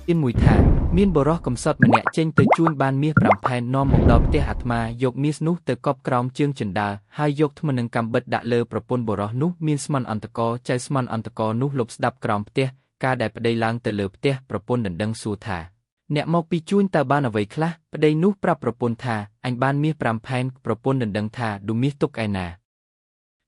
ទៀនមួយថាមានបរោះកំសត់ម្នាក់ចេញទៅជួញបានមាស5ផែននាំមកដល់ផ្ទះអាត្មាយកមាសនោះទៅកប់ក្រោមជើងចិន្តាហើយយកធ្មិននឹងកាំបិតដាក់លើប្រពន្ធបរោះនោះមានស្មន់អន្តកចៅស្មន់អន្តកនោះលុបស្ដាប់ក្រោមផ្ទះការដែលប្តីឡើងទៅលើផ្ទះប្រពន្ធដណ្ដឹងសួរថាអ្នកមកពីជួញតើបានអ្វីខ្លះប្តីនោះប្រាប់ប្រពន្ធថាអញបានមាស5ផែនប្រពន្ធដណ្ដឹងថាឌូមាសទុកឯណា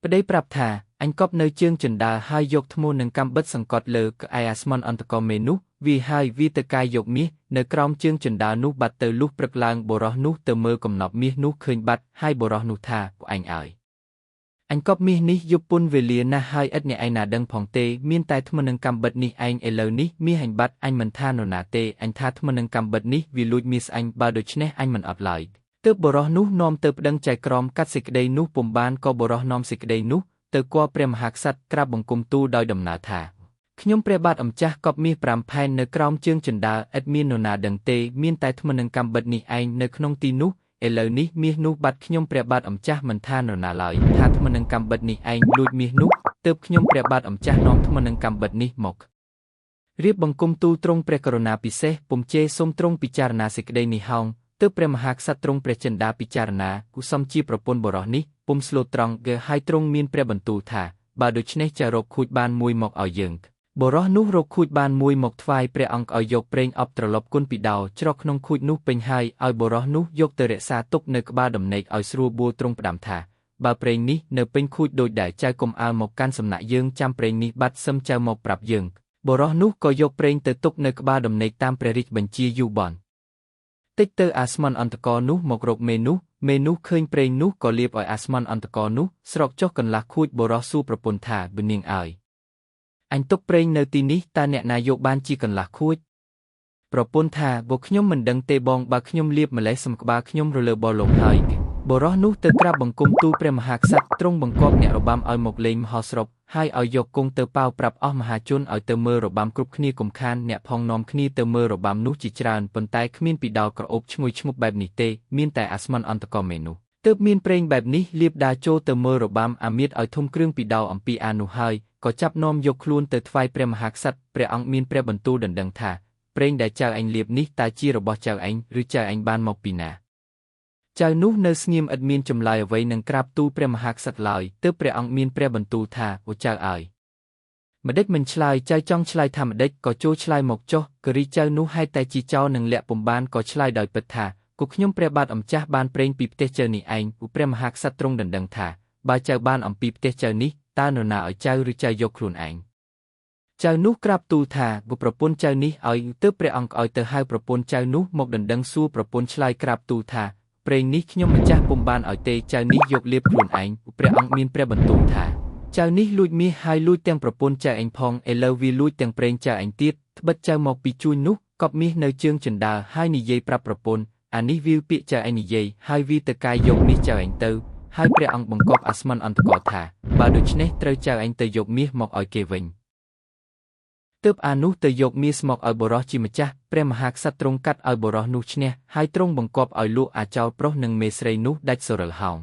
ប្តីប្រាប់ថាអញកប់នៅជើងចិន្តាហើយយកធ្នូនឹងកាំបិតសង្កត់លើក្អែអាស្មន់អន្តកមេនោះវាហើយវាទៅកាយយកមាសនៅក្រោមជើងចិន្តានោះបាត់ទៅលុះព្រឹកឡើងបរោះនោះទៅមើលកំណប់មាសនោះឃើញបាត់ហើយបរោះនោះថាពួកអញឲ្យអញកប់មាសនេះយប់ពុនវេលាណាស់ហើយឥតអ្នកឯណាដឹងផងទេមានតែធ្មិននឹងកាំបិតនេះឯងឥឡូវនេះមាសអញបាត់អញមិនថានរណាទេអញថាធ្មិននឹងកាំបិតនេះវាលួចមាសអញបើដូច្នេះអញមិនអត់ឡើយទើបបរោះនោះនាំទៅប្តឹងចែកក្រមកាត់សេចក្តីនោះពុំបានក៏បរោះនាំសេចក្តីនោះទៅគាល់ព្រះមហាក្សត្រក្រាបបង្គំទូលដោយដំណើរថាខ្ញុំព្រះបាទអម្ចាស់កប់មាស5ផែននៅក្រោមជើងចិន្តាឥតមាននរណាដឹងទេមានតែធ្មិននឹងកាំបិតនេះឯងនៅក្នុងទីនោះឥឡូវនេះមាសនោះបាត់ខ្ញុំព្រះបាទអម្ចាស់មិនថានរណាឡើយថាធ្មិននឹងកាំបិតនេះឯងលួចមាសនោះទើបខ្ញុំព្រះបាទអម្ចាស់នាំធ្មិននឹងកាំបិតនេះមករៀបបង្គំទូលទ្រង់ព្រះករុណាពិសេសពុំជេរសូមទ្រង់ពិចារណាសេចក្តីនេះហោងទើបព្រះមហាក្សត្រទ្រង់ព្រះចិន្តាពិចារណាគុសមជាប្រពន្ធបរោះនេះពុំស្លូតត្រង់ហើយទ្រង់មានព្រះបន្ទូលថាបើដូច្នេះចៅរកខូចបានមួយមកឲ្យយើងបរោះនោះរកខូចបានមួយមកថ្វាយព្រះអង្គឲ្យយកប្រេងអប់ត្រឡប់គុណពីដោច្រកក្នុងខូចនោះពេញហើយឲ្យបរោះនោះយកទៅរក្សាទុកនៅក្បាលដំណេកឲ្យស្រួលបួលទ្រង់ផ្ដាំថាបើប្រេងនេះនៅពេញខូចដូចដែលចៅកុំអាលមកកាន់សំណាក់យើងចាំប្រេងនេះបាត់សឹមចៅមកប្រាប់យើងបរោះនោះក៏យកប្រេងទៅទុកនៅក្បាលដំណេកតាមព្រះរាជបញ្ជាយូបនតិចទៅអាស្មន់អន្តកនោះមករកមេនោះឃើញប្រេងនោះក៏លាបឲ្យអាស្មន់អន្តកនោះស្រកចុះកន្លះខូចបរោះសួរប្រពន្ធថាបនាងអើយអញទុកប្រេងនៅទីនេះតើអ្នកណាយកបានជាកន្លះខួចប្រពន្ធថាបើខ្ញុំមិនដឹងទេបងបើខ្ញុំលាបម្លេះសំក្បាលខ្ញុំរលើបលោកហើយបរោះនោះទៅក្រាបបង្គំទូលព្រះមហាក្សត្រទ្រង់បង្គាប់អ្នករបាំឲ្យមកលេងមហោស្រពហើយឲ្យយកគង់ទៅប៉ាវប្រាប់អស់មហាជនឲ្យទៅមើលរបាំគ្រប់គ្នាកុំខានអ្នកផងនាំគ្នាទៅមើលរបាំនោះជាច្រើនប៉ុន្តែគ្មានពីដោក្រអូបឈ្ងុយឈ្ងប់បែបនេះទេមានតែអាស្មន់អន្តកមេនោះទើបមានប្រេងបែបនេះលាបដាចូលទៅមើលរបាំអាមៀតឲ្យធំគ្រឿងពីដោអំពីអានោះហើយក៏ចាប់នាំយកខ្លួនទៅថ្វាយព្រះមហាក្សត្រព្រះអង្គមានព្រះបន្ទូលដណ្ដឹងថាប្រេងដែលចៅអញលាបនេះតើជារបស់ចៅអញឬចៅអញបានមកពីណាចៅនោះនៅស្ងៀមឥតមានចម្លើយអ្វីនឹងក្រាបទូលព្រះមហាក្សត្រឡើយទើបព្រះអង្គមានព្រះបន្ទូលថាអូចៅអើយម្ដេចមិនឆ្លើយចៅចង់ឆ្លើយថាម្ដេចក៏ចូលឆ្លើយមកចុះគិរីចៅនោះហេតុតែជាចោលនឹងលាក់ពុំបានក៏ឆ្លើយដោយពិតថាគុកខ្ញុំព្រះបាទអម្ចាស់បានប្រេងពីផ្ទះចៅនេះឯងព្រះមហាក្សត្រទ្រង់ដណ្ដឹងថាបើចៅបានអំពីផ្ទះចៅនេះតើនរណាឲ្យចៅឬចៅយកខ្លួនឯងចៅនោះក្រាបទូលថាបើប្រពន្ធចៅនេះឲ្យទើបព្រះអង្គឲ្យទៅហៅប្រពន្ធចៅនោះមកដណ្ដឹងសួរប្រពន្ធឆ្លើយក្រាបទូលថាប្រេងនេះខ្ញុំម្ចាស់ពុំបានឲ្យទេចៅនេះយកលាបខ្លួនឯងព្រះអង្គមានព្រះបន្ទូលថាចៅនេះលួចមាសហើយលួចទាំងប្រពន្ធចៅឯងផងឥឡូវវាលួចទាំងប្រេងចៅឯងទៀតត្បិតចៅមកពីជួញនោះកប់មាសនៅជើងចិន្តាហើយនិយាយប្រាប់ប្រពន្ធអានេះវាពាក្យចៅឯងនិយាយហើយវាទៅកាយយកមាសចៅឯងទៅហើយព្រះអង្គបង្គាប់អាស្មន់អន្តកថាបើដូច្នេះត្រូវចៅឯងទៅយកមាសមកឲ្យគេវិញទើបអានោះទៅយកមាសមកឲ្យបរោះជាម្ចាស់ព្រះមហាក្សត្រទ្រង់កាត់ឲ្យបរោះនោះឈ្នះហើយទ្រង់បង្គាប់ឲ្យលក់អាចោលប្រុសនិងមេស្រីនោះដាច់សរលហោង